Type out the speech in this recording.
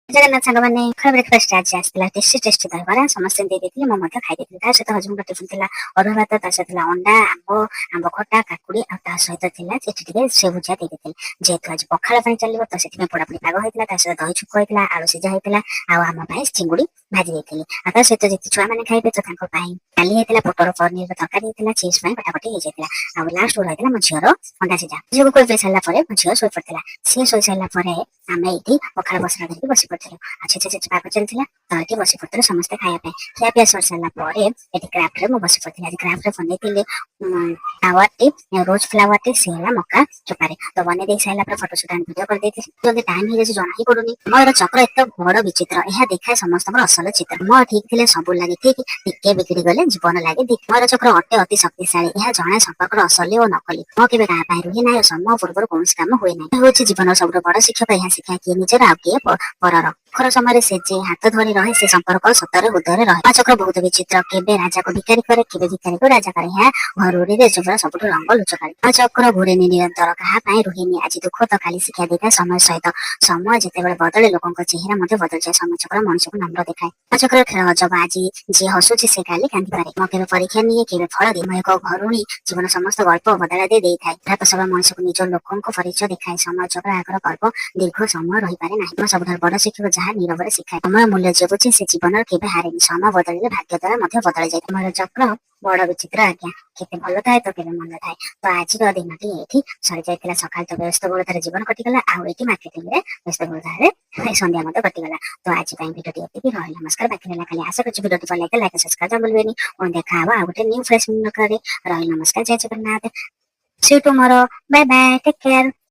जगन्नाथ सांग मैंने खर ब्रेकफास्ट आज आसला टेस्टी टेस्टी दहीबरा समस्त दे देती मो खाई देती सहित हजबैंड टिफिन थी अरुआ भात सहित अंडा आंब खटा काकुड़ी सहित थी से भुजिया दे देती जेहेतु आज पखाड़ चलो तो से पोड़ापोड़ी पाग होता सहित दही छुक होता आलू सीझा होता आम चिंगुड़ी भाजी देती सहित जी छुआ मैंने खाइबे तो काली होता पोटर पनीर तरकारी होता चीज कटाकटी हो जाता लास्ट रही मो झीर अंडा सीझा झील को सारापर मो झील शोई पड़ा सी शोई सारापर आम ये पखाड़ बसरा धरिकी बस पड़ू अच्छे पाग चलता तो ये बस पड़े समस्ते खायापी खियापिया सर सारापर ये क्राफ्ट में बस पड़ी आज क्राफ्ट बन फ्लावर रोज फ्लावर टी सी है मका चोपारे तो बन दे सारा फटो सुट भिड कर जल्दी टाइम हो जना ही पड़ूनी मोर चक्र एत बड़ विचित्र यह देखाए समस्त असल चित्र मो ठीक थे सब लगे ठीक टिके बिगड़ी गले जीवन लगे मोर चक्र अटे अति शक्तिशाली यह जड़े संपर्क असली और नकली मो के रुहे ना समय पूर्व कौन काम हुए ना हूँ जीवन सब बड़ शिक्षक यह शिक्षा किए निजर आ किए परर दुखर समय से जे हाथ धरी रहे से संपर्क सतरे हृदय रहे चक्र बहुत विचित्र केबे राजा को भिकारी करे केबे भिकारी को राजा करे यहाँ घरूरी जीवन सब रंग लुचकारी चक्र घूरे निरंतर क्या रुहेनी आज दुख तो खाली शिक्षा देता समय सहित समय जिते बदले लोक चेहरा बदल जाए समय चक्र मनुष्य को नम्र देखाए चक्र खेल अजब आज जी हसुची से काली कांदी पारे मैं केवे परीक्षा निए केवे फल दिए मैं एक घरुणी जीवन समस्त गल्प बदला दे था सब मनुष्य को निज लोकों परिचय देखाए समय चक्र आगर गल्प दीर्घ समय रही पारे ना सब बड़ शिक्षक जहाँ नीरव शिखाए समय मूल्य जे बुझे से जीवन केवे हारेनी समय बदलिले भाग्य द्वारा बदल जाए समय चक्र बड़ विचित्र आज्ञा केते भल थाए तो केते मंद थाए तो आज दिन ये सरी जाइए सकाल तो व्यस्त बहुलतार जीवन कटिगला आउटी मार्केटिंग रे व्यस्त बहुलतार संध्या मत कटिगला तो आज भिडियो ये रही नमस्कार बाकी खाली आशा कर भिडियो भल लगे लाइक सब्सक्राइब बोलवेनी और देखा आ गोटे न्यू फ्रेश रही नमस्कार जय Jagannath see tomorrow bye bye take care.